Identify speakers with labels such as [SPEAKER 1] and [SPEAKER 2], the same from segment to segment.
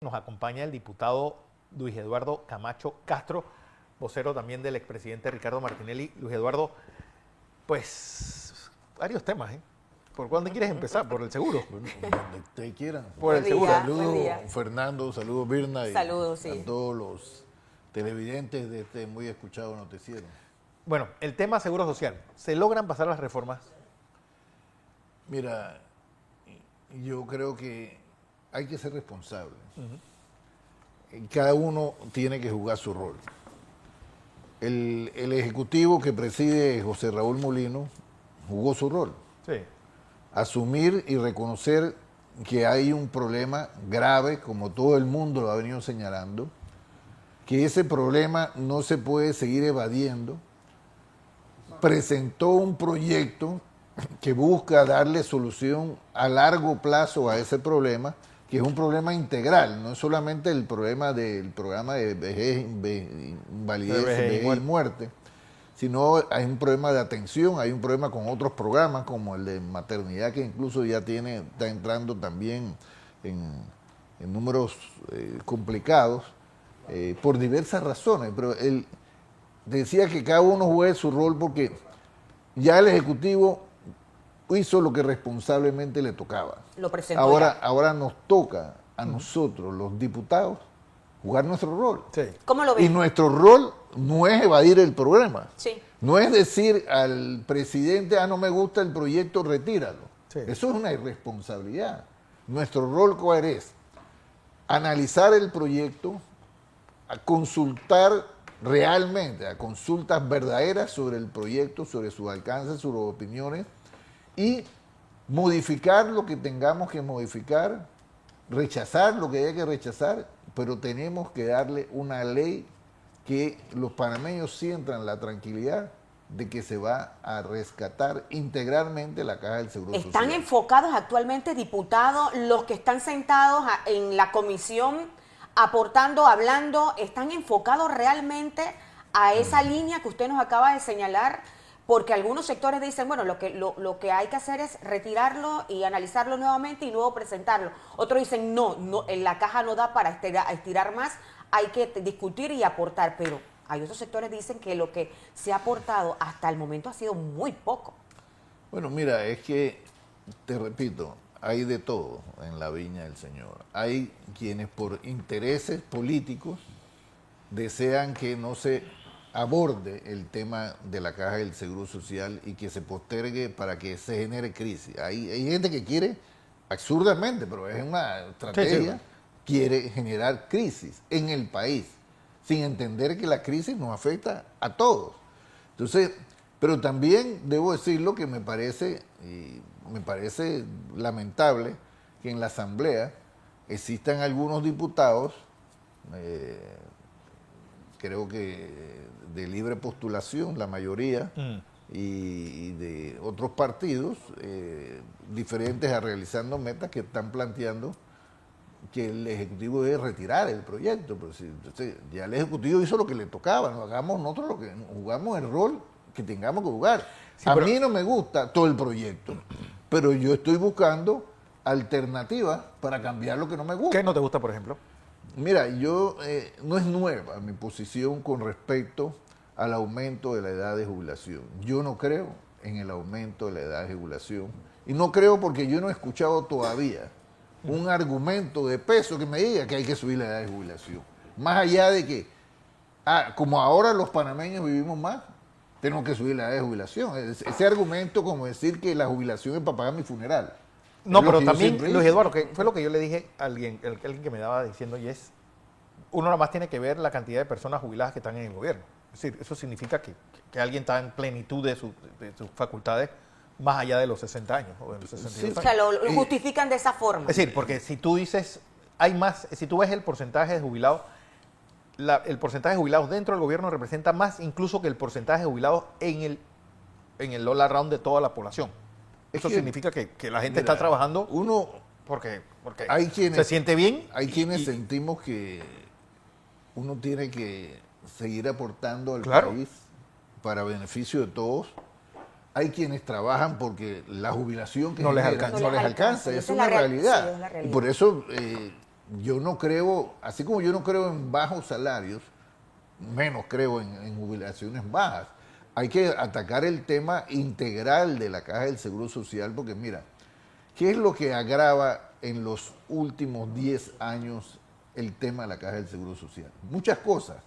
[SPEAKER 1] Nos acompaña el diputado Luis Eduardo Camacho Castro, vocero también del expresidente Ricardo Martinelli. Luis Eduardo, pues varios temas, ¿eh? ¿Por dónde quieres empezar? ¿Por el seguro?
[SPEAKER 2] Bueno, donde ustedes quieran.
[SPEAKER 1] Por el seguro.
[SPEAKER 2] Saludos, Fernando, saludos, Birna, y
[SPEAKER 3] saludos, sí,
[SPEAKER 2] a todos los televidentes de este muy escuchado noticiero.
[SPEAKER 1] Bueno, el tema seguro social. ¿Se logran pasar las reformas?
[SPEAKER 2] Mira, yo creo que hay que ser responsable. Cada uno tiene que jugar su rol. El ejecutivo que preside José Raúl Mulino jugó su rol.
[SPEAKER 1] Sí.
[SPEAKER 2] Asumir y reconocer que hay un problema grave, como todo el mundo lo ha venido señalando, que ese problema no se puede seguir evadiendo. Presentó un proyecto que busca darle solución a largo plazo a ese problema, que es un problema integral, no es solamente el problema del programa de vejez, invalidez, vejez y muerte, sino hay un problema de atención, hay un problema con otros programas como el de maternidad, que incluso ya está entrando también en números complicados por diversas razones, pero él decía que cada uno juegue su rol porque ya el Ejecutivo hizo lo que responsablemente le tocaba.
[SPEAKER 3] lo presentó
[SPEAKER 2] Ahora nos toca a nosotros, los diputados, jugar nuestro rol.
[SPEAKER 1] Sí.
[SPEAKER 3] ¿Cómo lo ven?
[SPEAKER 2] Y nuestro rol no es evadir el problema.
[SPEAKER 3] Sí.
[SPEAKER 2] No es decir al presidente, no me gusta el proyecto, retíralo.
[SPEAKER 1] Sí.
[SPEAKER 2] Eso es una irresponsabilidad. Nuestro rol, ¿cuál es? Analizar el proyecto, a consultar realmente, a consultas verdaderas sobre el proyecto, sobre sus alcances, sobre sus opiniones, y modificar lo que tengamos que modificar, rechazar lo que haya que rechazar, pero tenemos que darle una ley que los panameños sientan la tranquilidad de que se va a rescatar integralmente la Caja del Seguro Social.
[SPEAKER 3] ¿Están enfocados actualmente, diputados, los que están sentados en la comisión, aportando, hablando, están enfocados realmente a esa línea que usted nos acaba de señalar? Porque algunos sectores dicen, bueno, lo que hay que hacer es retirarlo y analizarlo nuevamente y luego presentarlo. Otros dicen, no, la caja no da para estirar más, hay que discutir y aportar. Pero hay otros sectores que dicen que lo que se ha aportado hasta el momento ha sido muy poco.
[SPEAKER 2] Bueno, mira, es que, te repito, hay de todo en la viña del Señor. Hay quienes por intereses políticos desean que no se aborde el tema de la Caja del Seguro Social y que se postergue para que se genere crisis. Hay gente que quiere, absurdamente, pero es una estrategia, quiere generar crisis en el país, sin entender que la crisis nos afecta a todos. Entonces, pero también debo decirlo que me parece lamentable que en la Asamblea existan algunos diputados, creo que de libre postulación, la mayoría, y de otros partidos diferentes a Realizando Metas, que están planteando que el Ejecutivo debe retirar el proyecto. Pero entonces, ya el Ejecutivo hizo lo que le tocaba, no hagamos nosotros lo que jugamos el rol que tengamos que jugar. Sí, a mí no me gusta todo el proyecto, pero yo estoy buscando alternativas para cambiar lo que no me gusta.
[SPEAKER 1] ¿Qué no te gusta, por ejemplo?
[SPEAKER 2] Mira, no es nueva mi posición con respecto al aumento de la edad de jubilación. Yo no creo en el aumento de la edad de jubilación y no creo porque yo no he escuchado todavía un argumento de peso que me diga que hay que subir la edad de jubilación. Más allá de que, como ahora los panameños vivimos más, tenemos que subir la edad de jubilación. Ese argumento como decir que la jubilación es para pagar mi funeral.
[SPEAKER 1] No, pero también, Luis Eduardo, que fue lo que yo le dije a alguien que me daba diciendo, y es, uno nada más tiene que ver la cantidad de personas jubiladas que están en el gobierno. Es decir, eso significa que alguien está en plenitud de sus facultades más allá de los 60 años o de los 62 años.
[SPEAKER 3] O sea, lo justifican de esa forma.
[SPEAKER 1] Es decir, porque si tú dices, hay más, si tú ves el porcentaje de jubilados, el porcentaje de jubilados dentro del gobierno representa más incluso que el porcentaje de jubilados en el all around de toda la población. Eso significa que la gente está trabajando porque
[SPEAKER 2] hay quienes,
[SPEAKER 1] se siente bien.
[SPEAKER 2] Hay quienes sentimos que uno tiene que seguir aportando al país para beneficio de todos. Hay quienes trabajan porque la jubilación que
[SPEAKER 1] no les
[SPEAKER 2] alcanza,
[SPEAKER 1] alcanza.
[SPEAKER 2] Esa es una realidad.
[SPEAKER 3] Sí, es la realidad.
[SPEAKER 2] Y por eso yo no creo, así como yo no creo en bajos salarios, menos creo en jubilaciones bajas. Hay que atacar el tema integral de la Caja del Seguro Social, porque mira, ¿qué es lo que agrava en los últimos 10 años el tema de la Caja del Seguro Social? Muchas cosas,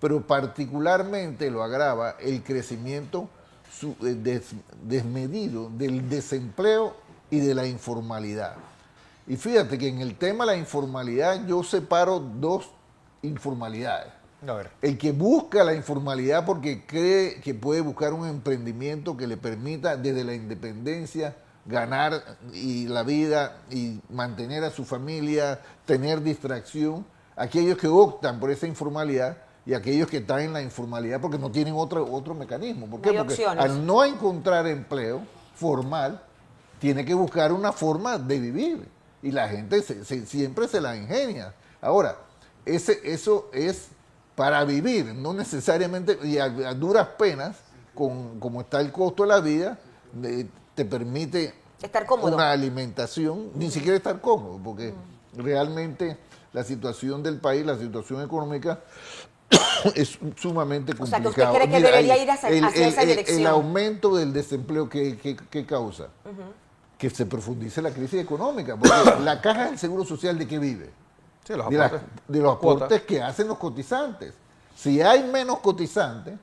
[SPEAKER 2] pero particularmente lo agrava el crecimiento desmedido del desempleo y de la informalidad. Y fíjate que en el tema de la informalidad yo separo dos informalidades.
[SPEAKER 1] A ver.
[SPEAKER 2] El que busca la informalidad porque cree que puede buscar un emprendimiento que le permita desde la independencia ganar y la vida y mantener a su familia, tener distracción. Aquellos que optan por esa informalidad y aquellos que están en la informalidad porque no tienen otro mecanismo. ¿Por qué?
[SPEAKER 3] No hay
[SPEAKER 2] Porque
[SPEAKER 3] opciones.
[SPEAKER 2] al no encontrar empleo formal, tiene que buscar una forma de vivir. Y la gente siempre se la ingenia. Ahora, eso es para vivir, no necesariamente, y a duras penas, como está el costo de la vida, te permite
[SPEAKER 3] Estar cómodo.
[SPEAKER 2] una alimentación, ni siquiera estar cómodo, porque realmente la situación del país, la situación económica, es sumamente
[SPEAKER 3] O sea,
[SPEAKER 2] complicada.
[SPEAKER 3] que usted cree que debería ir hacia esa dirección.
[SPEAKER 2] El aumento del desempleo, ¿qué causa? Que se profundice la crisis económica, porque la Caja del Seguro Social, ¿de qué vive?
[SPEAKER 1] Sí, los
[SPEAKER 2] de
[SPEAKER 1] aportes.
[SPEAKER 2] los aportes
[SPEAKER 1] Cuotas.
[SPEAKER 2] que hacen los cotizantes. Si hay menos cotizantes,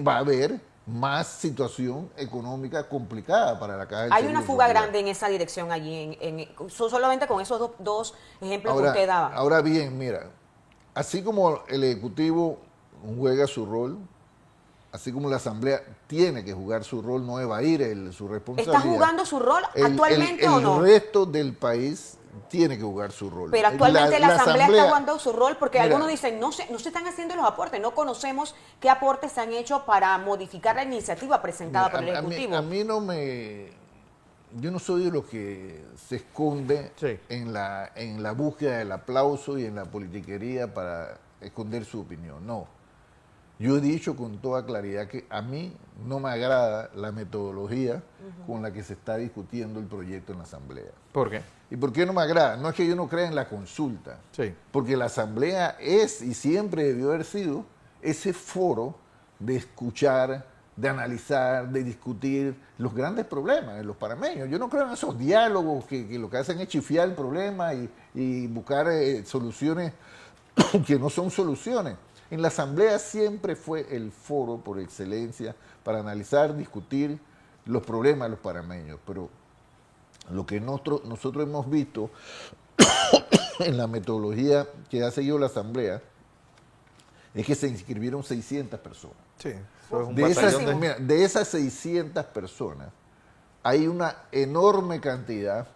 [SPEAKER 2] va a haber más situación económica complicada para la Caja del
[SPEAKER 3] Hay
[SPEAKER 2] Seguro
[SPEAKER 3] una fuga
[SPEAKER 2] Social.
[SPEAKER 3] grande en esa dirección allí, solamente con esos dos ejemplos que
[SPEAKER 2] Ahora,
[SPEAKER 3] usted daba.
[SPEAKER 2] ahora bien, mira, así como el Ejecutivo juega su rol, así como la Asamblea tiene que jugar su rol, no evadir su responsabilidad.
[SPEAKER 3] ¿Está jugando su rol actualmente o no?
[SPEAKER 2] El resto del país tiene que jugar su rol.
[SPEAKER 3] Pero actualmente la Asamblea está jugando su rol porque
[SPEAKER 2] Mira,
[SPEAKER 3] algunos dicen no se están haciendo los aportes, no conocemos qué aportes se han hecho para modificar la iniciativa presentada por el Ejecutivo.
[SPEAKER 2] A mí no me... Yo no soy de los que se esconde
[SPEAKER 1] Sí.
[SPEAKER 2] en la búsqueda del aplauso y en la politiquería para esconder su opinión. No. Yo he dicho con toda claridad que a mí no me agrada la metodología con la que se está discutiendo el proyecto en la Asamblea.
[SPEAKER 1] ¿Por qué?
[SPEAKER 2] ¿Y por qué no me agrada? No es que yo no crea en la consulta,
[SPEAKER 1] Sí.
[SPEAKER 2] porque la Asamblea es y siempre debió haber sido ese foro de escuchar, de analizar, de discutir los grandes problemas de los panameños. Yo no creo en esos diálogos que lo que hacen es chifiar el problema y buscar soluciones que no son soluciones. En la Asamblea siempre fue el foro por excelencia para analizar, discutir los problemas de los panameños, pero lo que nosotros hemos visto en la metodología que ha seguido la Asamblea es que se inscribieron 600 personas.
[SPEAKER 1] Sí. Eso es un
[SPEAKER 2] De
[SPEAKER 1] batallón de-
[SPEAKER 2] mira, de esas 600 personas, hay una enorme cantidad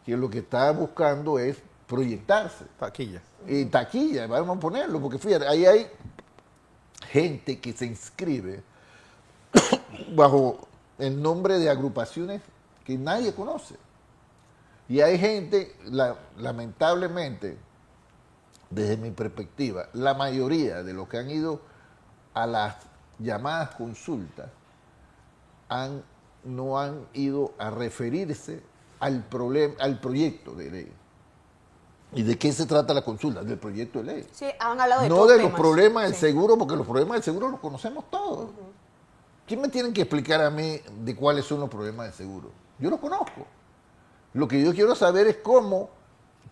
[SPEAKER 2] que lo que está buscando es proyectarse.
[SPEAKER 1] taquilla.
[SPEAKER 2] Y taquilla, vamos a ponerlo, porque fíjate, ahí hay gente que se inscribe bajo el nombre de agrupaciones que nadie conoce. Y hay gente, lamentablemente, desde mi perspectiva, la mayoría de los que han ido a las llamadas consultas no han ido a referirse al proyecto de ley. ¿Y de qué se trata la consulta? Del proyecto de ley.
[SPEAKER 3] Sí, han hablado de
[SPEAKER 2] No
[SPEAKER 3] todos
[SPEAKER 2] de los
[SPEAKER 3] temas.
[SPEAKER 2] problemas del
[SPEAKER 3] Sí.
[SPEAKER 2] seguro, porque los problemas del seguro los conocemos todos. ¿Quién me tienen que explicar a mí de cuáles son los problemas del seguro? Yo los conozco. Lo que yo quiero saber es cómo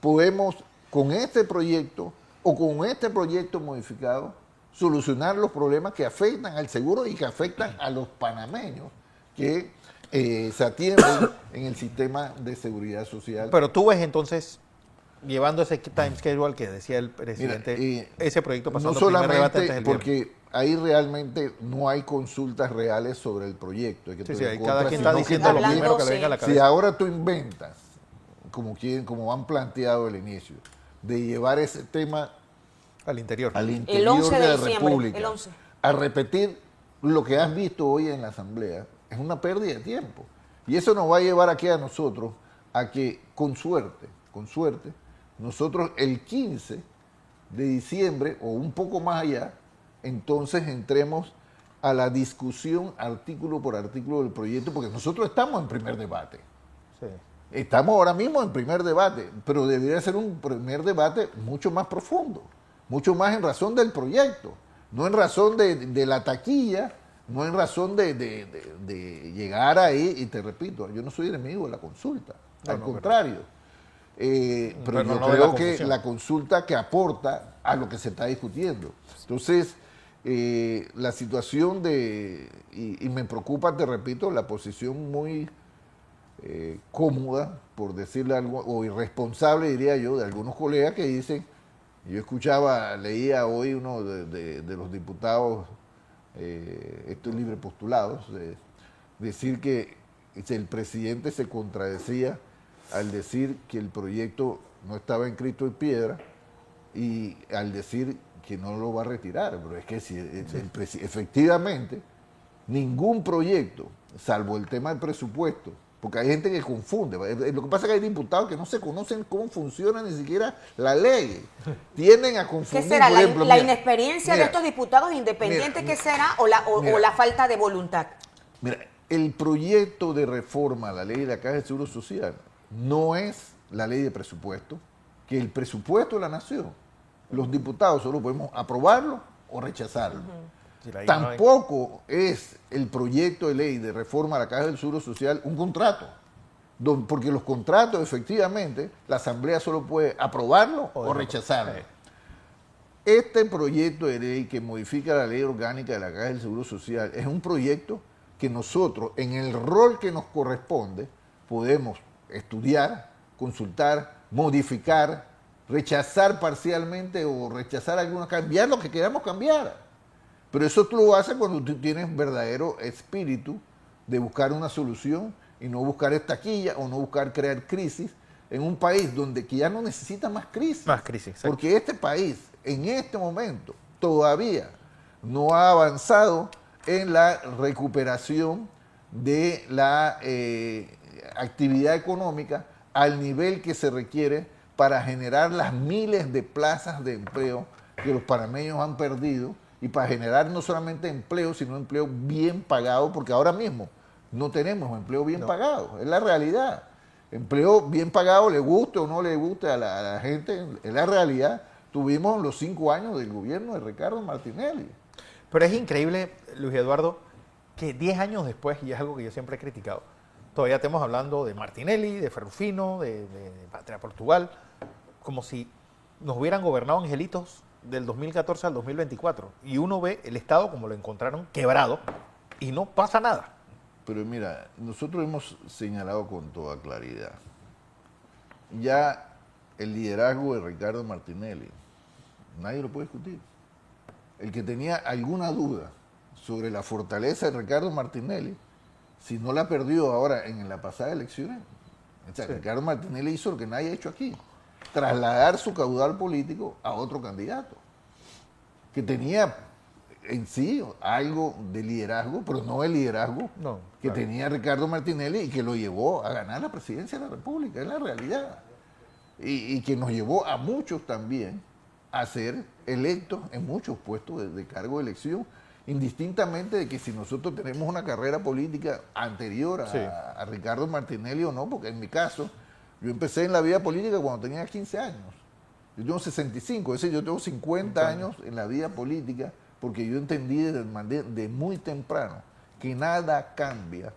[SPEAKER 2] podemos, con este proyecto o con este proyecto modificado, solucionar los problemas que afectan al seguro y que afectan a los panameños que se atienden en el sistema de seguridad social.
[SPEAKER 1] Pero tú ves entonces, llevando ese time schedule que decía el presidente,
[SPEAKER 2] Mira,
[SPEAKER 1] ese proyecto pasando
[SPEAKER 2] no
[SPEAKER 1] el primer debate antes
[SPEAKER 2] solamente
[SPEAKER 1] del viernes.
[SPEAKER 2] porque ahí realmente no hay consultas reales sobre el proyecto. Hay que
[SPEAKER 1] Sí, sí,
[SPEAKER 2] tener
[SPEAKER 1] ahí
[SPEAKER 2] en
[SPEAKER 1] cada
[SPEAKER 2] contra,
[SPEAKER 1] quien
[SPEAKER 2] sino
[SPEAKER 1] está
[SPEAKER 2] que
[SPEAKER 1] diciendo lo
[SPEAKER 3] Hablando,
[SPEAKER 1] primero que le
[SPEAKER 3] sí.
[SPEAKER 1] venga a la
[SPEAKER 2] si
[SPEAKER 1] cabeza.
[SPEAKER 2] ahora tú inventas, como han planteado al inicio, de llevar ese tema
[SPEAKER 1] Al interior.
[SPEAKER 2] al interior
[SPEAKER 3] 11 de
[SPEAKER 2] de la
[SPEAKER 3] diciembre,
[SPEAKER 2] República,
[SPEAKER 3] el 11.
[SPEAKER 2] a repetir lo que has visto hoy en la Asamblea, es una pérdida de tiempo. Y eso nos va a llevar aquí a nosotros a que, con suerte, nosotros el 15 de diciembre o un poco más allá, entonces entremos a la discusión artículo por artículo del proyecto, porque nosotros estamos en primer debate.
[SPEAKER 1] Sí.
[SPEAKER 2] Estamos ahora mismo en primer debate, pero debería ser un primer debate mucho más profundo, mucho más en razón del proyecto, no en razón de la taquilla, no en razón de llegar ahí, y te repito, yo no soy enemigo de la consulta, al contrario. Pero yo creo que la consulta que aporta a lo que se está discutiendo. Entonces, la situación y me preocupa, te repito, la posición muy cómoda, por decirle algo, o irresponsable, diría yo, de algunos colegas que dicen, yo leía hoy uno de los diputados, estos libre postulados, decir que el presidente se contradecía al decir que el proyecto no estaba inscrito en piedra y al decir que no lo va a retirar. Pero es que si efectivamente ningún proyecto, salvo el tema del presupuesto, porque hay gente que confunde. Lo que pasa es que hay diputados que no se conocen cómo funciona ni siquiera la ley. Tienden a confundir.
[SPEAKER 3] ¿Qué será?
[SPEAKER 2] Por ejemplo,
[SPEAKER 3] ¿La inexperiencia de estos diputados independientes? ¿Qué será? ¿O la falta de voluntad?
[SPEAKER 2] Mira, el proyecto de reforma a la ley de la Caja de Seguro Social no es la ley de presupuesto, que el presupuesto de la nación, los diputados solo podemos aprobarlo o rechazarlo. Tampoco es el proyecto de ley de reforma a la Caja del Seguro Social un contrato, porque los contratos efectivamente la Asamblea solo puede aprobarlo o rechazarlo. Este proyecto de ley que modifica la ley orgánica de la Caja del Seguro Social es un proyecto que nosotros, en el rol que nos corresponde, podemos estudiar, consultar, modificar, rechazar parcialmente o rechazar alguna, cambiar lo que queramos cambiar. Pero eso tú lo haces cuando tú tienes verdadero espíritu de buscar una solución y no buscar estaquilla o no buscar crear crisis en un país donde que ya no necesita más crisis.
[SPEAKER 1] Más crisis, exacto.
[SPEAKER 2] Porque este país, en este momento, todavía no ha avanzado en la recuperación de la actividad económica al nivel que se requiere para generar las miles de plazas de empleo que los panameños han perdido y para generar no solamente empleo, sino empleo bien pagado, porque ahora mismo no tenemos empleo bien pagado, es la realidad. Empleo bien pagado, le guste o no le guste a la gente, es la realidad. Tuvimos los 5 años del gobierno de Ricardo Martinelli.
[SPEAKER 1] Pero es increíble, Luis Eduardo, que 10 años después, y es algo que yo siempre he criticado, todavía estamos hablando de Martinelli, de Ferrufino, de Patria Portugal, como si nos hubieran gobernado angelitos del 2014 al 2024. Y uno ve el Estado como lo encontraron quebrado y no pasa nada.
[SPEAKER 2] Pero mira, nosotros hemos señalado con toda claridad, ya el liderazgo de Ricardo Martinelli, nadie lo puede discutir. El que tenía alguna duda sobre la fortaleza de Ricardo Martinelli, si no la perdió ahora en la pasada elección, o sea, sí. Ricardo Martinelli hizo lo que nadie ha hecho aquí, trasladar su caudal político a otro candidato, que tenía en sí algo de liderazgo, pero no el liderazgo que tenía Ricardo Martinelli y que lo llevó a ganar la presidencia de la República, es la realidad. Y que nos llevó a muchos también a ser electos en muchos puestos de cargo de elección, indistintamente de que si nosotros tenemos una carrera política anterior a Ricardo Martinelli o no, porque en mi caso, yo empecé en la vida política cuando tenía 15 años. Yo tengo 65, es decir, yo tengo 50 años en la vida política, porque yo entendí de muy temprano que nada cambia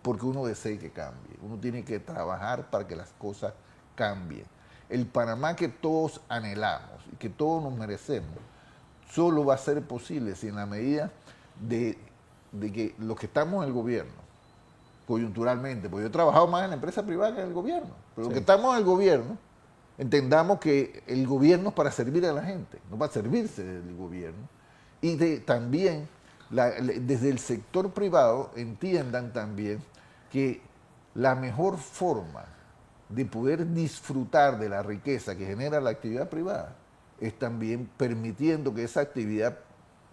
[SPEAKER 2] porque uno desee que cambie. Uno tiene que trabajar para que las cosas cambien. El Panamá que todos anhelamos y que todos nos merecemos, solo va a ser posible si en la medida de que los que estamos en el gobierno, coyunturalmente, porque yo he trabajado más en la empresa privada que en el gobierno, pero los que estamos en el gobierno, entendamos que el gobierno es para servir a la gente, no para servirse del gobierno. Y también desde el sector privado entiendan también que la mejor forma de poder disfrutar de la riqueza que genera la actividad privada es también permitiendo que esa actividad,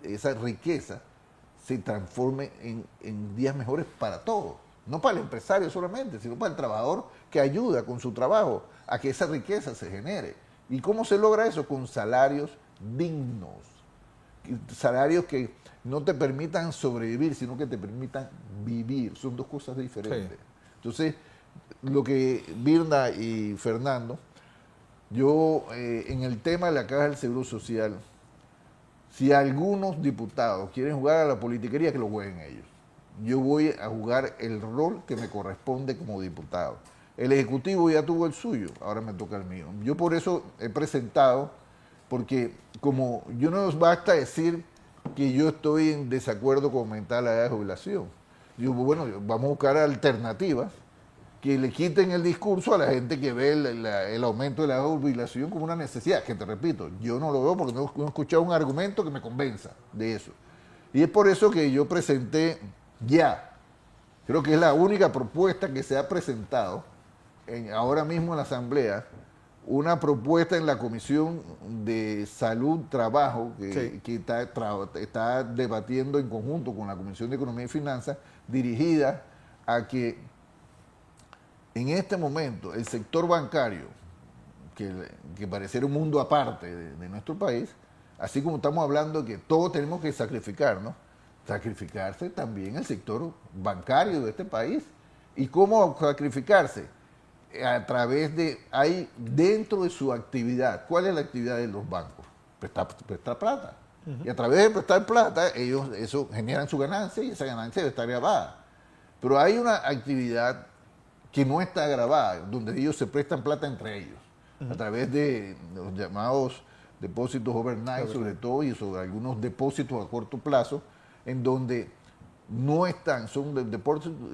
[SPEAKER 2] esa riqueza, se transforme en días mejores para todos. No para el empresario solamente, sino para el trabajador que ayuda con su trabajo a que esa riqueza se genere. ¿Y cómo se logra eso? Con salarios dignos. Salarios que no te permitan sobrevivir, sino que te permitan vivir. Son dos cosas diferentes. Sí. Entonces, lo que Birna y Fernando, yo en el tema de la Caja del Seguro Social, si algunos diputados quieren jugar a la politiquería, que lo jueguen ellos. Yo voy a jugar el rol que me corresponde como diputado. El Ejecutivo ya tuvo el suyo, ahora me toca el mío. Yo por eso he presentado, porque como yo no nos basta decir que yo estoy en desacuerdo con aumentar la edad de jubilación. Yo, bueno, vamos a buscar alternativas que le quiten el discurso a la gente que ve el aumento de la jubilación como una necesidad, que te repito, yo no lo veo porque no he escuchado un argumento que me convenza de eso. Y es por eso que yo presenté ya, creo que es la única propuesta que se ha presentado ahora mismo en la Asamblea, una propuesta en la Comisión de Salud, Trabajo, que está debatiendo en conjunto con la Comisión de Economía y Finanzas, dirigida a que en este momento, el sector bancario, que pareciera un mundo aparte de nuestro país, así como estamos hablando de que todos tenemos que sacrificar, ¿no? Sacrificarse también el sector bancario de este país. ¿Y cómo sacrificarse? A través hay dentro de su actividad, ¿cuál es la actividad de los bancos? Prestar plata. Y a través de prestar plata, ellos eso generan su ganancia y esa ganancia debe estar grabada. Pero hay una actividad que no está grabada, donde ellos se prestan plata entre ellos, a través de los llamados depósitos overnight, sobre todo, y sobre algunos depósitos a corto plazo, en donde no están, son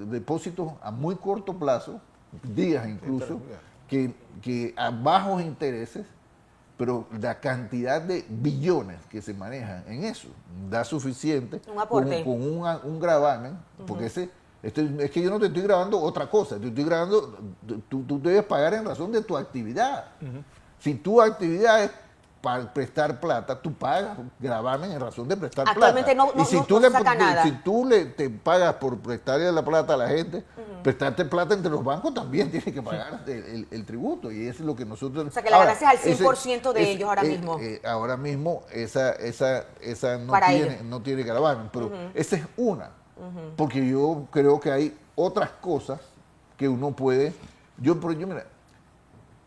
[SPEAKER 2] depósitos a muy corto plazo, días incluso, que a bajos intereses, pero la cantidad de billones que se manejan en eso da suficiente con un gravamen, porque es que yo no te estoy grabando otra cosa, te estoy grabando, tú debes pagar en razón de tu actividad. Si tu actividad es para prestar plata, tú pagas gravamen en razón de prestar
[SPEAKER 3] Actualmente
[SPEAKER 2] plata.
[SPEAKER 3] no,
[SPEAKER 2] Y si tú te pagas por prestarle la plata a la gente, prestarte plata entre los bancos también tienes que pagar el tributo, y eso es lo que nosotros...
[SPEAKER 3] O sea, que la ganancia es al 100% de ellos ahora mismo.
[SPEAKER 2] Ahora mismo esa no tiene gravamen, pero esa es una. Porque yo creo que hay otras cosas que uno puede... Mira,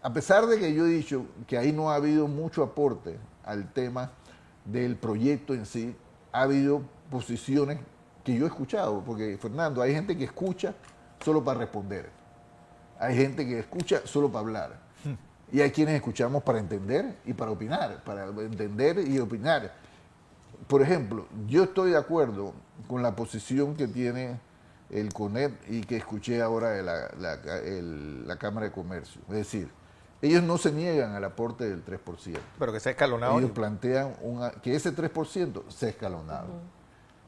[SPEAKER 2] a pesar de que yo he dicho que ahí no ha habido mucho aporte al tema del proyecto en sí, ha habido posiciones que yo he escuchado, porque Fernando, hay gente que escucha solo para responder, hay gente que escucha solo para hablar, y hay quienes escuchamos para entender y para opinar, para entender y opinar. Por ejemplo, yo estoy de acuerdo con la posición que tiene el CONEP y que escuché ahora de la Cámara de Comercio. Es decir, ellos no se niegan al aporte del 3%.
[SPEAKER 1] Pero que sea escalonado.
[SPEAKER 2] Ellos plantean que ese 3% sea escalonado.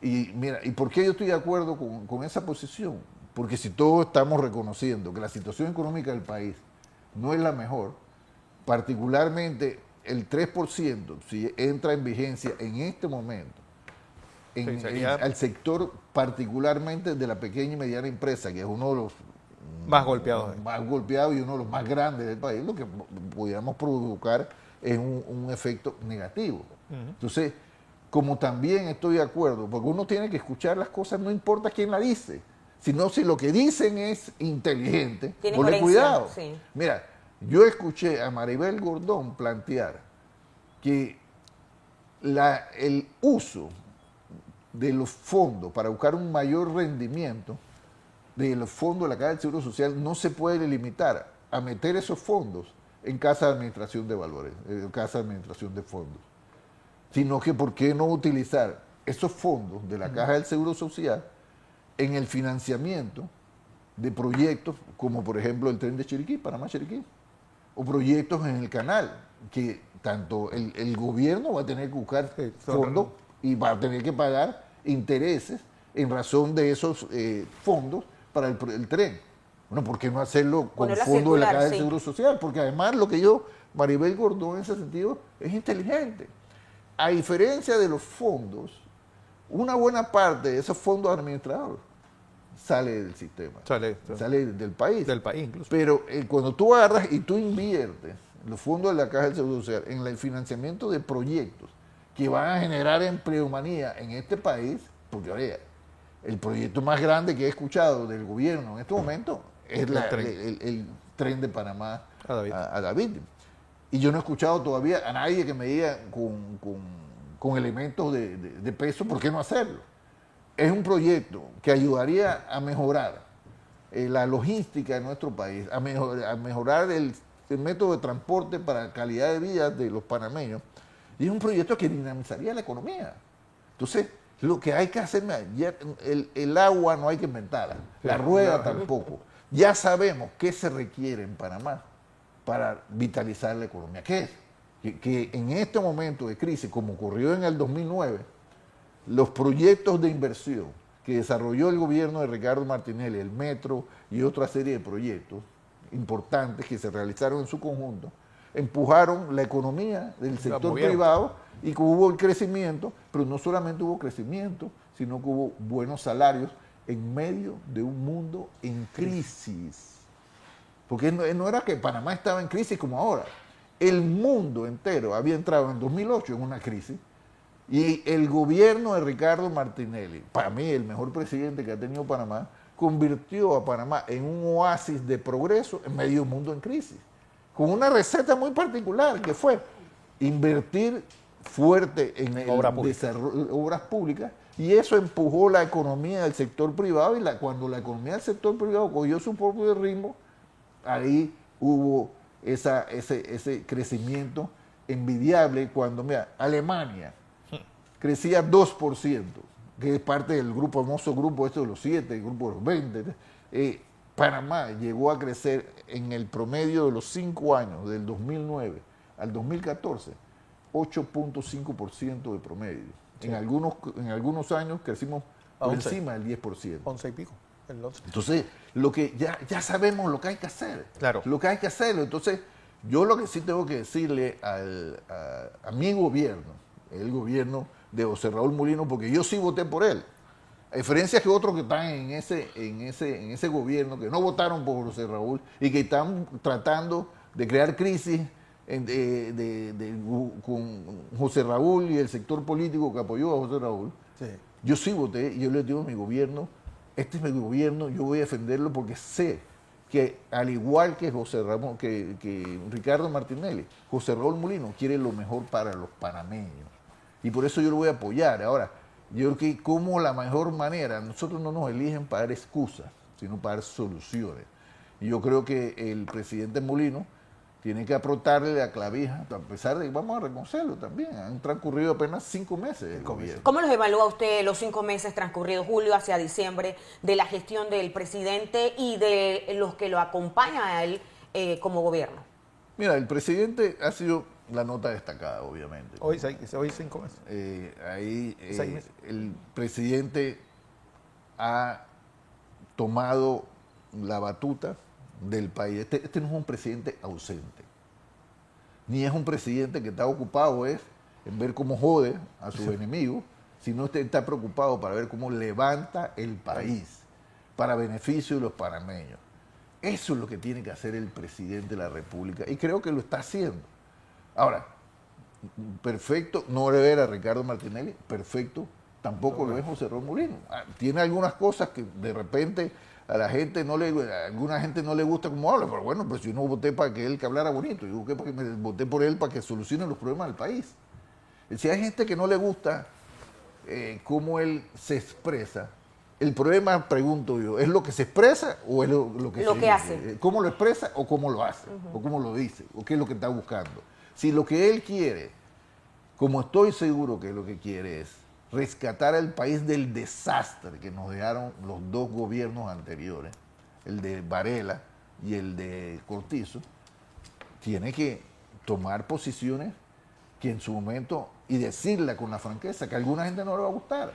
[SPEAKER 2] Y mira, ¿y por qué yo estoy de acuerdo con esa posición? Porque si todos estamos reconociendo que la situación económica del país no es la mejor, particularmente el 3%, si entra en vigencia en este momento, al sector particularmente de la pequeña y mediana empresa, que es uno de los
[SPEAKER 1] más golpeados.
[SPEAKER 2] Más golpeados y uno de los más grandes del país, lo que pudiéramos provocar es un efecto negativo. Entonces, como también estoy de acuerdo, porque uno tiene que escuchar las cosas, no importa quién la dice, sino si lo que dicen es inteligente, ponle cuidado. Sí. Mira, yo escuché a Maribel Gordón plantear que el uso de los fondos para buscar un mayor rendimiento de los fondos de la Caja del Seguro Social no se puede limitar a meter esos fondos en casa de administración de valores, en casa de administración de fondos, sino que por qué no utilizar esos fondos de la Caja del Seguro Social en el financiamiento de proyectos como por ejemplo el tren de Chiriquí, Panamá-Chiriquí, o proyectos en el canal, que tanto el gobierno va a tener que buscar fondos y va a tener que pagar intereses en razón de esos fondos para el tren. Bueno, ¿por qué no hacerlo con fondos de la Caja del Seguro Social? Porque además Maribel Gordón en ese sentido es inteligente. A diferencia de los fondos, una buena parte de esos fondos administrados sale del sistema, sale del país.
[SPEAKER 1] Del país incluso.
[SPEAKER 2] Pero cuando tú agarras y tú inviertes los fondos de la Caja del Seguro Social en el financiamiento de proyectos que van a generar empleomanía en este país, porque oye, el proyecto más grande que he escuchado del gobierno en este momento es
[SPEAKER 1] El tren.
[SPEAKER 2] el tren de Panamá
[SPEAKER 1] A David.
[SPEAKER 2] a David. Y yo no he escuchado todavía a nadie que me diga con elementos de peso por qué no hacerlo. Es un proyecto que ayudaría a mejorar la logística de nuestro país, a mejorar el método de transporte para la calidad de vida de los panameños. Y es un proyecto que dinamizaría la economía. Entonces, lo que hay que hacer, ya el agua no hay que inventarla, la rueda tampoco. Ya sabemos qué se requiere en Panamá para vitalizar la economía. ¿Qué es? Que en este momento de crisis, como ocurrió en el 2009, los proyectos de inversión que desarrolló el gobierno de Ricardo Martinelli, el metro y otra serie de proyectos importantes que se realizaron en su conjunto, empujaron la economía del sector privado y que hubo el crecimiento, pero no solamente hubo crecimiento, sino que hubo buenos salarios en medio de un mundo en crisis. Porque no era que Panamá estaba en crisis como ahora. El mundo entero había entrado en 2008 en una crisis y el gobierno de Ricardo Martinelli, para mí el mejor presidente que ha tenido Panamá, convirtió a Panamá en un oasis de progreso en medio de un mundo en crisis, con una receta muy particular que fue invertir fuerte en obras públicas, y eso empujó la economía del sector privado, y cuando la economía del sector privado cogió su propio ritmo, ahí hubo ese crecimiento envidiable. Cuando, mira, Alemania crecía 2%, que es parte del grupo, famoso grupo de los 7, el grupo de los 20. Panamá llegó a crecer en el promedio de los 5 años, del 2009 al 2014, 8.5% de promedio. Sí. En algunos años crecimos por encima del 10%.
[SPEAKER 1] 11 y pico.
[SPEAKER 2] Entonces, lo que ya sabemos lo que hay que hacer.
[SPEAKER 1] Claro.
[SPEAKER 2] Lo que hay que hacerlo. Entonces, yo lo que sí tengo que decirle a mi gobierno, el gobierno de José Raúl Mulino, porque yo sí voté por él. A diferencia que otros que están en ese gobierno, que no votaron por José Raúl y que están tratando de crear crisis con José Raúl y el sector político que apoyó a José Raúl. Sí. Yo sí voté y yo le digo a mi gobierno, este es mi gobierno, yo voy a defenderlo porque sé que al igual que que Ricardo Martinelli, José Raúl Mulino quiere lo mejor para los panameños. Y por eso yo lo voy a apoyar. Ahora, yo creo que como la mejor manera, nosotros no nos eligen para dar excusas, sino para dar soluciones. Y yo creo que el presidente Mulino tiene que apretarle la clavija, a pesar de que vamos a reconocerlo también. Han transcurrido apenas 5 meses del gobierno.
[SPEAKER 3] ¿Cómo los evalúa usted los 5 meses transcurridos, julio hacia diciembre, de la gestión del presidente y de los que lo acompañan a él como gobierno?
[SPEAKER 2] Mira, el presidente ha sido la nota destacada, obviamente.
[SPEAKER 1] Hoy 5 meses.
[SPEAKER 2] El presidente ha tomado la batuta del país. Este no es un presidente ausente, ni es un presidente que está ocupado en ver cómo jode a sus enemigos, sino está preocupado para ver cómo levanta el país para beneficio de los panameños. Eso es lo que tiene que hacer el presidente de la República y creo que lo está haciendo. Ahora, perfecto no le ver a Ricardo Martinelli, perfecto tampoco lo es José Raúl Mulino. Tiene algunas cosas que de repente a alguna gente no le gusta cómo habla, pero bueno, pues yo no voté para que él que hablara bonito, yo voté por él para que solucione los problemas del país. Si hay gente que no le gusta cómo él se expresa, el problema, pregunto yo, ¿es lo que se expresa o es lo que
[SPEAKER 3] hace?
[SPEAKER 2] ¿Cómo lo expresa o cómo lo hace? O cómo lo dice, o qué es lo que está buscando. Si lo que él quiere, como estoy seguro que lo que quiere es rescatar al país del desastre que nos dejaron los dos gobiernos anteriores, el de Varela y el de Cortizo, tiene que tomar posiciones que en su momento, y decirla con la franqueza, que a alguna gente no le va a gustar.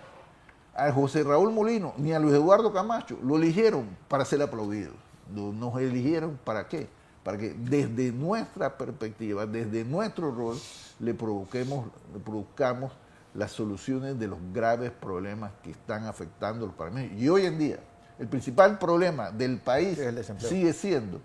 [SPEAKER 2] A José Raúl Mulino ni a Luis Eduardo Camacho lo eligieron para ser aplaudidos. Nos eligieron ¿para qué? Para que desde nuestra perspectiva, desde nuestro rol, le produzcamos las soluciones de los graves problemas que están afectando a los panameños. Y hoy en día, el principal problema del país sigue siendo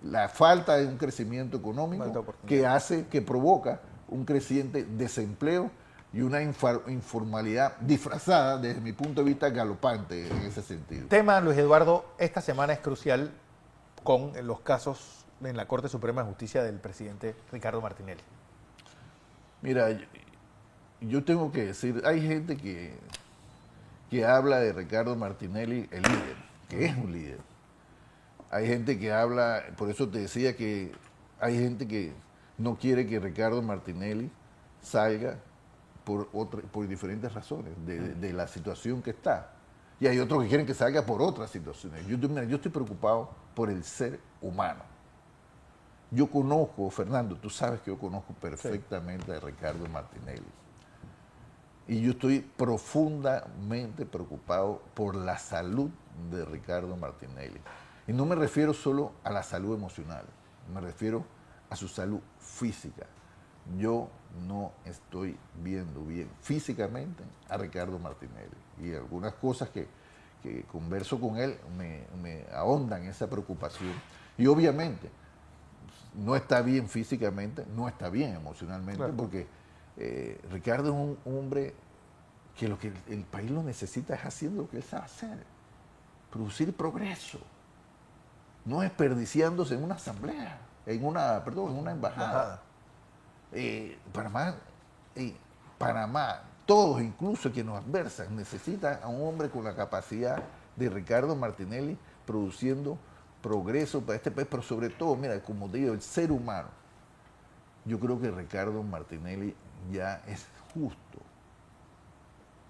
[SPEAKER 2] la falta de un crecimiento económico que provoca un creciente desempleo y una informalidad disfrazada, desde mi punto de vista, galopante en ese sentido.
[SPEAKER 1] Tema, Luis Eduardo, esta semana es crucial con los casos en la Corte Suprema de Justicia del presidente Ricardo Martinelli?
[SPEAKER 2] Mira, yo tengo que decir, hay gente que habla de Ricardo Martinelli, el líder, que es un líder. Hay gente que habla, por eso te decía que hay gente que no quiere que Ricardo Martinelli salga por diferentes razones de la situación que está. Y hay otros que quieren que salga por otras situaciones. Yo estoy preocupado por el ser humano. Yo conozco, Fernando, tú sabes que yo conozco perfectamente a Ricardo Martinelli. Y yo estoy profundamente preocupado por la salud de Ricardo Martinelli. Y no me refiero solo a la salud emocional, me refiero a su salud física. Yo no estoy viendo bien físicamente a Ricardo Martinelli. Y algunas cosas que converso con él me ahondan esa preocupación. Y obviamente no está bien físicamente, no está bien emocionalmente, claro, porque Ricardo es un hombre que lo que el país lo necesita es hacer lo que él sabe hacer, producir progreso, no desperdiciándose en una asamblea, en una embajada. Panamá, todos incluso quienes nos adversan, necesitan a un hombre con la capacidad de Ricardo Martinelli produciendo progreso para este país, pero sobre todo, mira, como te digo, el ser humano. Yo creo que Ricardo Martinelli ya es justo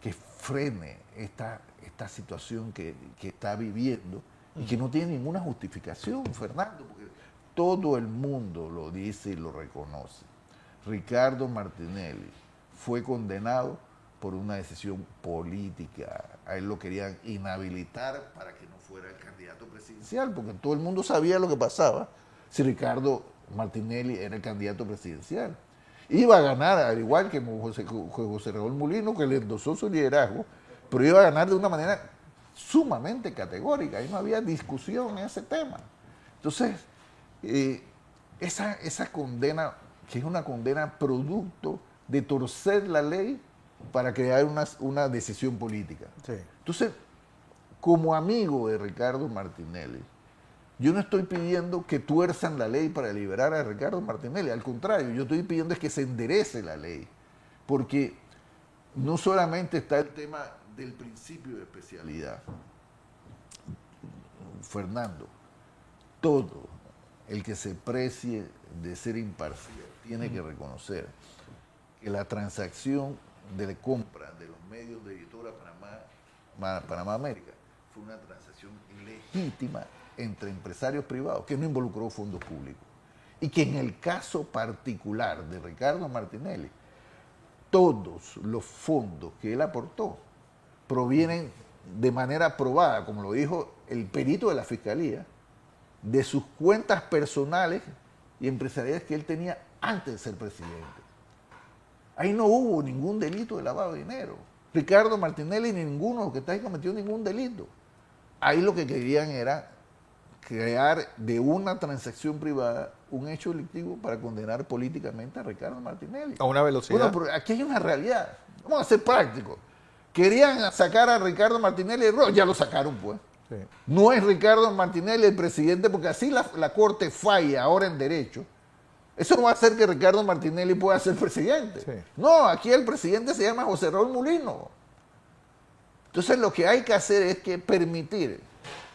[SPEAKER 2] que frene esta situación que está viviendo y que no tiene ninguna justificación, Fernando, porque todo el mundo lo dice y lo reconoce. Ricardo Martinelli fue condenado por una decisión política. A él lo querían inhabilitar para que no fuera el candidato presidencial, porque todo el mundo sabía lo que pasaba si Ricardo Martinelli era el candidato presidencial. Iba a ganar, al igual que José Raúl Mulino, que le endosó su liderazgo, pero iba a ganar de una manera sumamente categórica. Ahí no había discusión en ese tema. Entonces, esa condena, que es una condena producto de torcer la ley para crear una decisión política. Sí. Entonces, como amigo de Ricardo Martinelli, yo no estoy pidiendo que tuerzan la ley para liberar a Ricardo Martinelli, al contrario, yo estoy pidiendo es que se enderece la ley, porque no solamente está el tema del principio de especialidad. Fernando, todo el que se precie de ser imparcial tiene que reconocer que la transacción de la compra de los medios de Editora Panamá América fue una transacción legítima entre empresarios privados que no involucró fondos públicos. Y que en el caso particular de Ricardo Martinelli, todos los fondos que él aportó provienen de manera probada, como lo dijo el perito de la Fiscalía, de sus cuentas personales y empresariales que él tenía antes de ser presidente. Ahí no hubo ningún delito de lavado de dinero. Ricardo Martinelli ni ninguno de los que está ahí cometió ningún delito. Ahí lo que querían era crear de una transacción privada un hecho delictivo para condenar políticamente a Ricardo Martinelli.
[SPEAKER 1] A una velocidad.
[SPEAKER 2] Bueno, pero aquí hay una realidad. Vamos a ser prácticos. Querían sacar a Ricardo Martinelli, ya lo sacaron, pues. Sí. No es Ricardo Martinelli el presidente, porque así la Corte falla ahora en derecho. Eso no va a hacer que Ricardo Martinelli pueda ser presidente. Sí. No, aquí el presidente se llama José Raúl Mulino. Entonces lo que hay que hacer es que permitir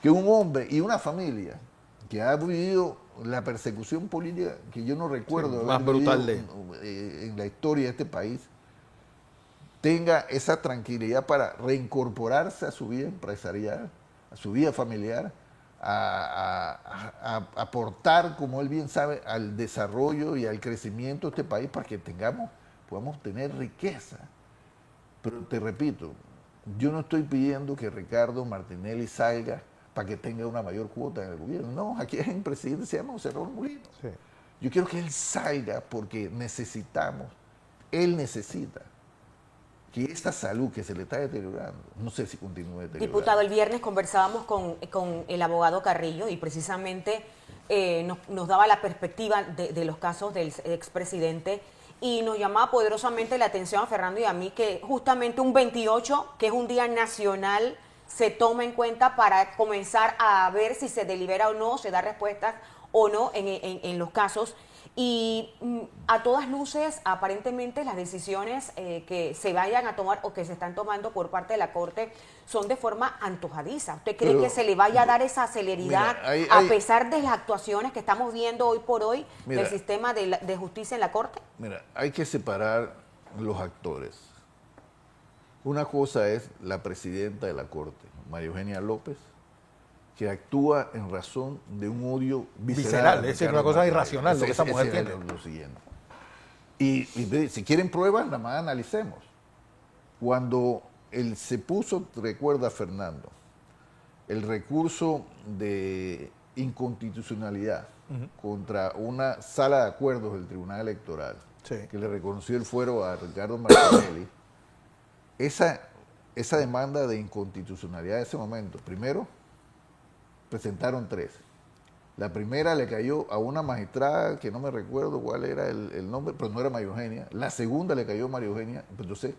[SPEAKER 2] que un hombre y una familia que ha vivido la persecución política que yo no recuerdo
[SPEAKER 1] más brutal
[SPEAKER 2] en la historia de este país, tenga esa tranquilidad para reincorporarse a su vida empresarial, a su vida familiar, a aportar, como él bien sabe, al desarrollo y al crecimiento de este país para que podamos tener riqueza. Pero te repito, yo no estoy pidiendo que Ricardo Martinelli salga para que tenga una mayor cuota en el gobierno. No, aquí hay un presidente que se llama José Raúl Mulino. Sí. Yo quiero que él salga porque él necesita que esta salud que se le está deteriorando, no sé si continúe deteriorando.
[SPEAKER 3] Diputado, el viernes conversábamos con el abogado Carrillo y precisamente nos daba la perspectiva de los casos del expresidente y nos llamaba poderosamente la atención a Fernando y a mí que justamente un 28, que es un día nacional se toma en cuenta para comenzar a ver si se delibera o no, se da respuestas o no en los casos. Y a todas luces, aparentemente las decisiones que se vayan a tomar o que se están tomando por parte de la Corte son de forma antojadiza. ¿Usted cree
[SPEAKER 2] Pero,
[SPEAKER 3] que se le vaya a dar esa celeridad
[SPEAKER 2] mira,
[SPEAKER 3] a pesar de las actuaciones que estamos viendo hoy por hoy
[SPEAKER 2] Mira,
[SPEAKER 3] del sistema de justicia en la Corte?
[SPEAKER 2] Mira, hay que separar los actores. Una cosa es la presidenta de la Corte, María Eugenia López, que actúa en razón de un odio visceral.
[SPEAKER 1] Visceral, es decir, una cosa irracional lo que esa mujer
[SPEAKER 2] es
[SPEAKER 1] tiene.
[SPEAKER 2] lo siguiente. Y si quieren pruebas, nada más analicemos. Cuando él se puso, recuerda Fernando, el recurso de inconstitucionalidad contra una sala de acuerdos del Tribunal Electoral,
[SPEAKER 1] Sí.
[SPEAKER 2] que le reconoció el fuero a Ricardo Martinelli, esa demanda de inconstitucionalidad de ese momento, primero, presentaron 3. La primera le cayó a una magistrada que no me recuerdo cuál era el nombre, pero no era María Eugenia. La segunda le cayó a María Eugenia. Entonces,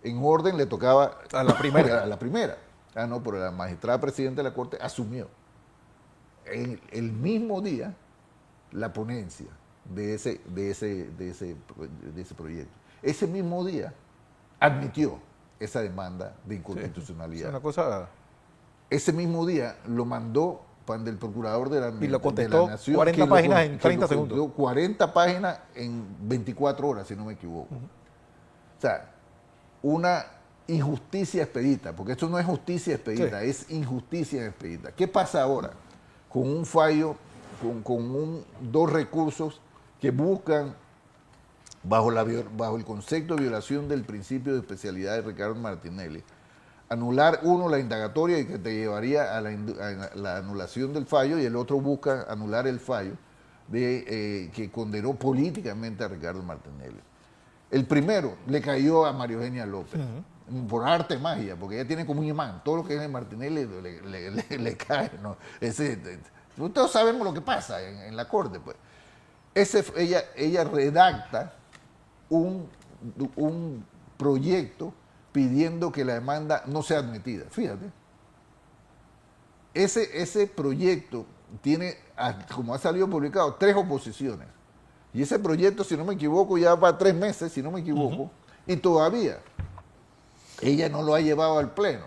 [SPEAKER 2] en orden le tocaba
[SPEAKER 1] A la primera.
[SPEAKER 2] a la primera. Ah, no, pero la magistrada presidenta de la Corte asumió el mismo día la ponencia de ese proyecto. Ese mismo día admitió esa demanda de inconstitucionalidad.
[SPEAKER 1] Es una cosa...
[SPEAKER 2] Ese mismo día lo mandó para el procurador de la,
[SPEAKER 1] Y lo
[SPEAKER 2] de
[SPEAKER 1] contestó
[SPEAKER 2] la Nación.
[SPEAKER 1] 40
[SPEAKER 2] que lo
[SPEAKER 1] páginas
[SPEAKER 2] con-
[SPEAKER 1] en
[SPEAKER 2] que
[SPEAKER 1] 30
[SPEAKER 2] lo
[SPEAKER 1] segundos.
[SPEAKER 2] contestó 40 páginas en 24 horas, si no me equivoco. O sea, una injusticia expedita, porque esto no es justicia expedita,
[SPEAKER 1] Sí.
[SPEAKER 2] es injusticia expedita. ¿Qué pasa ahora? Con un fallo, dos recursos que buscan, bajo el concepto de violación del principio de especialidad de Ricardo Martinelli, anular uno la indagatoria y que te llevaría a la anulación del fallo, y el otro busca anular el fallo que condenó políticamente a Ricardo Martinelli. El primero le cayó a María Eugenia López, por arte de magia, porque ella tiene como un imán, todo lo que es de Martinelli le cae, ¿no? Todos sabemos lo que pasa en la Corte, pues. Ella redacta un proyecto pidiendo que la demanda no sea admitida. Fíjate. Ese proyecto tiene, como ha salido publicado, 3 oposiciones. Y ese proyecto, si no me equivoco, ya va 3 meses, si no me equivoco, y todavía ella no lo ha llevado al Pleno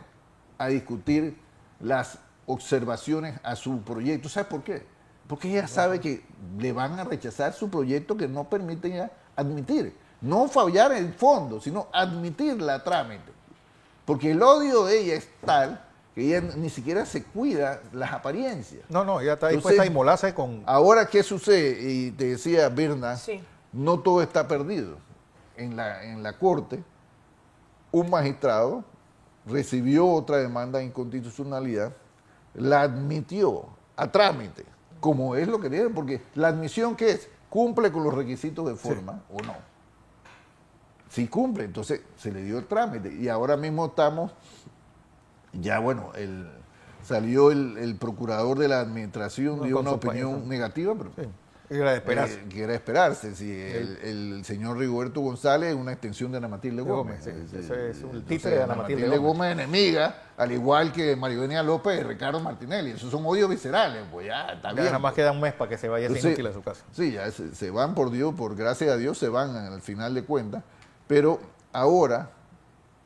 [SPEAKER 2] a discutir las observaciones a su proyecto. ¿Sabes por qué? Porque ella sabe que le van a rechazar su proyecto que no permiten ya admitir. No fallar en el fondo, sino admitirla a trámite. Porque el odio de ella es tal que ella ni siquiera se cuida las apariencias.
[SPEAKER 1] No, ella está
[SPEAKER 2] Entonces,
[SPEAKER 1] dispuesta a inmolarse con...
[SPEAKER 2] Ahora, ¿qué sucede? Y te decía Birna,
[SPEAKER 3] Sí.
[SPEAKER 2] no todo está perdido. En la Corte, un magistrado recibió otra demanda de inconstitucionalidad, la admitió a trámite, como es lo que tiene, porque la admisión, ¿qué es? ¿Cumple con los requisitos de forma o no? Si cumple, entonces se le dio el trámite. Y ahora mismo estamos, ya bueno, salió el procurador de la administración,
[SPEAKER 1] No,
[SPEAKER 2] dio
[SPEAKER 1] con
[SPEAKER 2] una
[SPEAKER 1] su
[SPEAKER 2] opinión
[SPEAKER 1] pañuelo.
[SPEAKER 2] negativa, pero
[SPEAKER 1] Sí, era de esperarse.
[SPEAKER 2] que era esperarse. Si el señor Rigoberto González es una extensión de Ana Matilde Gómez.
[SPEAKER 1] Sí, ese es un
[SPEAKER 2] Entonces,
[SPEAKER 1] títere de Ana Matilde Gómez.
[SPEAKER 2] Gómez enemiga, al igual que María Eugenia López y Ricardo Martinelli. Esos son odios viscerales, pues ya está
[SPEAKER 1] Ya
[SPEAKER 2] bien.
[SPEAKER 1] nada más queda un mes para que se vaya
[SPEAKER 2] Entonces,
[SPEAKER 1] inútil a su casa.
[SPEAKER 2] Sí, ya se van por Dios, por gracia a Dios, se van al final de cuentas. Pero ahora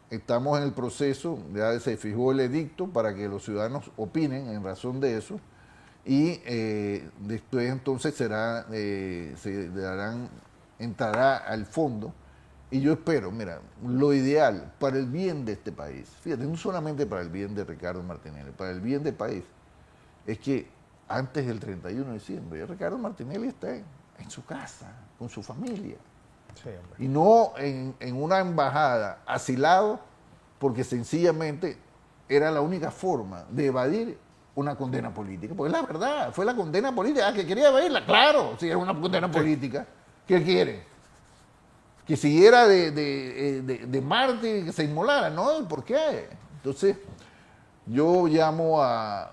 [SPEAKER 2] estamos en el proceso, ya se fijó el edicto para que los ciudadanos opinen en razón de eso, y después entonces entrará al fondo. Y yo espero, mira, lo ideal para el bien de este país, fíjate, no solamente para el bien de Ricardo Martinelli, para el bien del país, es que antes del 31 de diciembre, ya Ricardo Martinelli está en su casa, con su familia,
[SPEAKER 1] Sí, hombre.
[SPEAKER 2] y no en una embajada asilado, porque sencillamente era la única forma de evadir una condena política. Porque es la verdad, fue la condena política. Ah, que quería evadirla, claro, si era una condena política. ¿Qué quiere? Que siguiera de mártir, que se inmolara, ¿no? ¿Por qué? Entonces, yo llamo a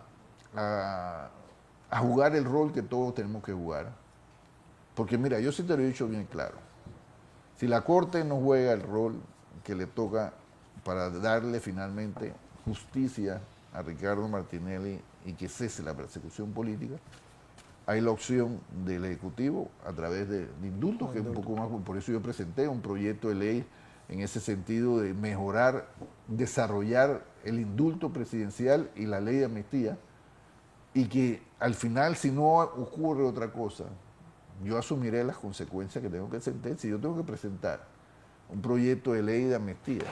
[SPEAKER 2] jugar el rol que todos tenemos que jugar. Porque mira, yo sí te lo he dicho bien claro. Si la Corte no juega el rol que le toca para darle finalmente justicia a Ricardo Martinelli y que cese la persecución política, hay la opción del Ejecutivo a través de indultos, que es un poco más, por eso yo presenté un proyecto de ley en ese sentido de mejorar, desarrollar el indulto presidencial y la ley de amnistía, y que al final, si no ocurre otra cosa, yo asumiré las consecuencias que tengo que sentir. Si yo tengo que presentar un proyecto de ley de amnistía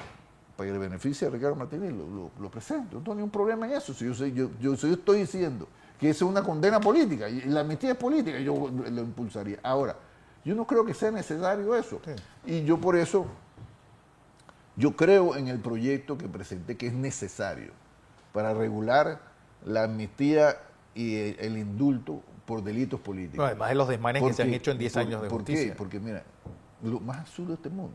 [SPEAKER 2] para el beneficio de Ricardo Martínez, lo presento. No tengo ningún problema en eso. Si yo estoy diciendo que eso es una condena política y la amnistía es política, yo lo impulsaría. Ahora, yo no creo que sea necesario eso. Sí. Y yo por eso, yo creo en el proyecto que presenté que es necesario para regular la amnistía y el indulto por delitos políticos.
[SPEAKER 1] No, además de los desmanes que se han hecho en 10 años de justicia.
[SPEAKER 2] ¿Por qué? Porque mira, lo más absurdo de este mundo,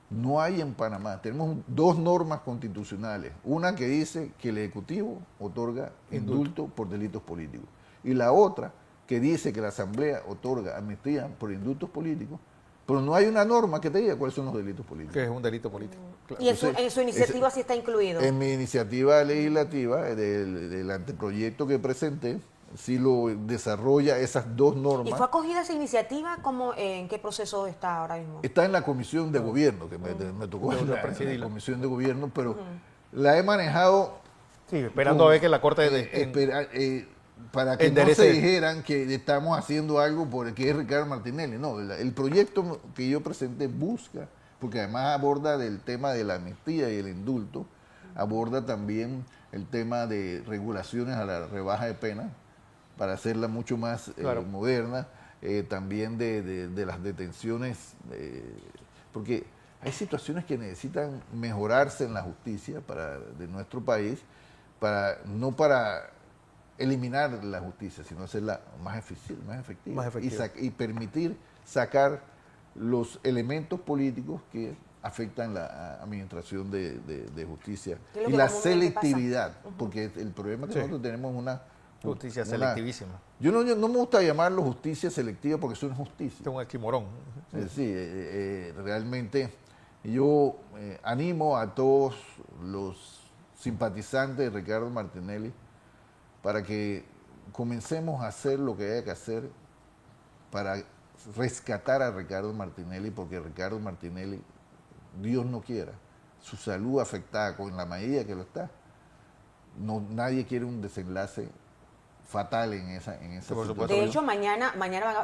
[SPEAKER 2] no hay en Panamá, tenemos dos normas constitucionales, una que dice que el Ejecutivo otorga indulto por delitos políticos y la otra que dice que la Asamblea otorga amnistía por indultos políticos, pero no hay una norma que te diga cuáles son los delitos políticos.
[SPEAKER 1] Que es un delito político.
[SPEAKER 3] Claro. Y en su iniciativa sí está incluido.
[SPEAKER 2] En mi iniciativa legislativa, del anteproyecto que presenté, sí lo desarrolla esas dos normas.
[SPEAKER 3] ¿Y fue acogida esa iniciativa? ¿En qué proceso está ahora mismo?
[SPEAKER 2] Está en la Comisión de Gobierno, que me tocó en la Comisión de Gobierno, pero la he manejado...
[SPEAKER 1] Sí, esperando a ver que la Corte...
[SPEAKER 2] para que no se dijeran que estamos haciendo algo porque es Ricardo Martinelli. No, el proyecto que yo presenté busca, porque además aborda del tema de la amnistía y el indulto, aborda también el tema de regulaciones a la rebaja de pena, para hacerla mucho más moderna, también de las detenciones, porque hay situaciones que necesitan mejorarse en la justicia de nuestro país, no para eliminar la justicia, sino hacerla más eficiente, más efectiva. Y permitir sacar los elementos políticos que afectan la administración de justicia y la selectividad, porque el problema es que nosotros tenemos una
[SPEAKER 1] justicia selectivísima.
[SPEAKER 2] Yo no me gusta llamarlo justicia selectiva porque eso no es justicia.
[SPEAKER 1] Es un esquimorón.
[SPEAKER 2] Sí, realmente yo animo a todos los simpatizantes de Ricardo Martinelli para que comencemos a hacer lo que haya que hacer para rescatar a Ricardo Martinelli, porque Ricardo Martinelli, Dios no quiera, su salud afectada con la medida que lo está, nadie quiere un desenlace fatal en esa situación.
[SPEAKER 3] De hecho, mañana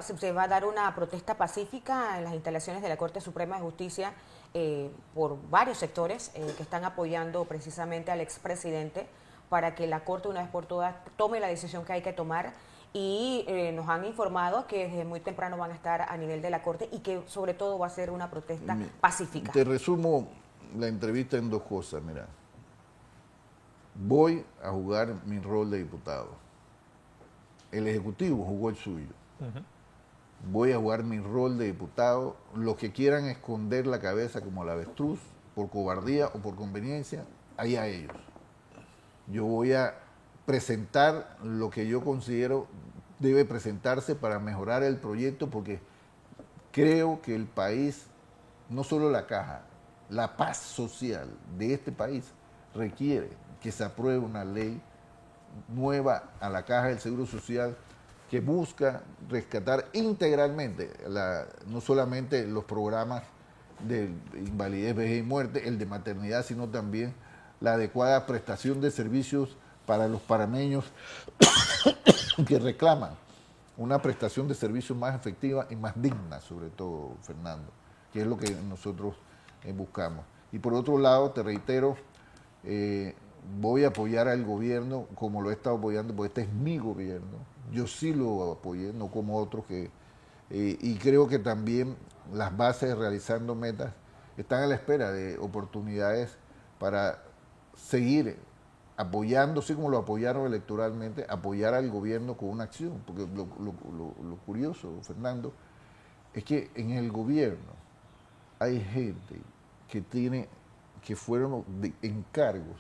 [SPEAKER 3] se va a dar una protesta pacífica en las instalaciones de la Corte Suprema de Justicia por varios sectores que están apoyando precisamente al expresidente para que la Corte una vez por todas tome la decisión que hay que tomar, y nos han informado que desde muy temprano van a estar a nivel de la Corte y que sobre todo va a ser una protesta pacífica.
[SPEAKER 2] Te resumo la entrevista en dos cosas, mira. Voy a jugar mi rol de diputado. El Ejecutivo jugó el suyo. Voy a jugar mi rol de diputado. Los que quieran esconder la cabeza como la avestruz, por cobardía o por conveniencia, allá ellos. Yo voy a presentar lo que yo considero debe presentarse para mejorar el proyecto, porque creo que el país, no solo la caja, la paz social de este país requiere que se apruebe una ley nueva a la Caja del Seguro Social que busca rescatar integralmente no solamente los programas de invalidez, vejez y muerte, el de maternidad, sino también la adecuada prestación de servicios para los panameños que reclaman una prestación de servicios más efectiva y más digna, sobre todo, Fernando, que es lo que nosotros buscamos. Y por otro lado, te reitero, voy a apoyar al gobierno como lo he estado apoyando, porque este es mi gobierno. Yo sí lo apoyé, no como otros y creo que también las bases realizando metas están a la espera de oportunidades para seguir apoyando, así como lo apoyaron electoralmente, apoyar al gobierno con una acción. Porque lo curioso, Fernando, es que en el gobierno hay gente que fueron de encargos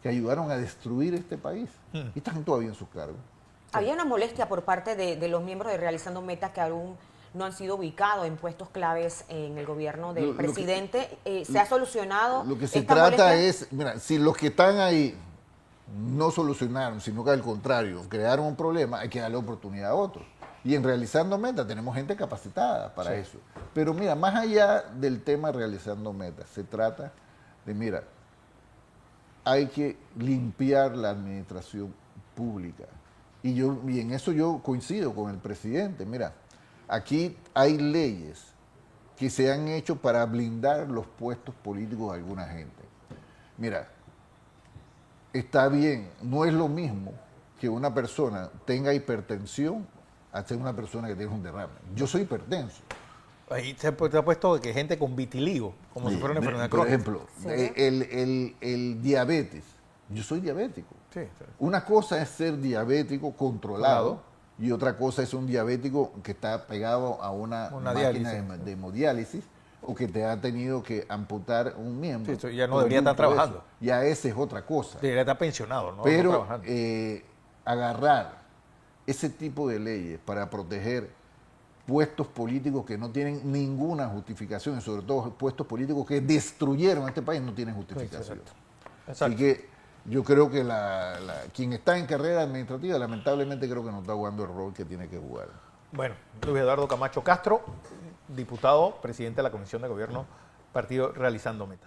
[SPEAKER 2] que ayudaron a destruir este país y están todavía en sus cargos.
[SPEAKER 3] Había una molestia por parte de los miembros de Realizando Metas que aún no han sido ubicados en puestos claves en el gobierno del presidente. ¿Se ha solucionado?
[SPEAKER 2] Lo que se trata es, mira, si los que están ahí no solucionaron, sino que al contrario, crearon un problema, hay que darle oportunidad a otros. Y en Realizando Metas tenemos gente capacitada para eso. Pero mira, más allá del tema Realizando Metas, se trata de, mira, hay que limpiar la administración pública. Y en eso yo coincido con el presidente. Mira, aquí hay leyes que se han hecho para blindar los puestos políticos de alguna gente. Mira, está bien, no es lo mismo que una persona tenga hipertensión a ser una persona que tiene un derrame. Yo soy hipertenso.
[SPEAKER 1] Ahí se ha puesto que gente con vitiligo, como si fuera una enfermedad
[SPEAKER 2] Por
[SPEAKER 1] crónica.
[SPEAKER 2] ejemplo,
[SPEAKER 3] Sí.
[SPEAKER 2] el diabetes. Yo soy diabético.
[SPEAKER 1] Sí, sí.
[SPEAKER 2] Una cosa es ser diabético controlado y otra cosa es un diabético que está pegado a una máquina
[SPEAKER 1] diálisis,
[SPEAKER 2] de hemodiálisis o que te ha tenido que amputar un miembro.
[SPEAKER 1] Sí, eso ya no
[SPEAKER 2] por
[SPEAKER 1] debería estar
[SPEAKER 2] culpa de
[SPEAKER 1] trabajando.
[SPEAKER 2] eso. Ya esa es otra cosa.
[SPEAKER 1] Debería estar pensionado, ¿no?
[SPEAKER 2] Pero
[SPEAKER 1] No trabajando.
[SPEAKER 2] agarrar ese tipo de leyes para proteger puestos políticos que no tienen ninguna justificación, y sobre todo puestos políticos que destruyeron a este país, no tienen justificación.
[SPEAKER 1] Exacto.
[SPEAKER 2] Así que yo creo que quien está en carrera administrativa, lamentablemente creo que no está jugando el rol que tiene que jugar.
[SPEAKER 1] Bueno, Luis Eduardo Camacho Castro, diputado, presidente de la Comisión de Gobierno, partido Realizando Metas.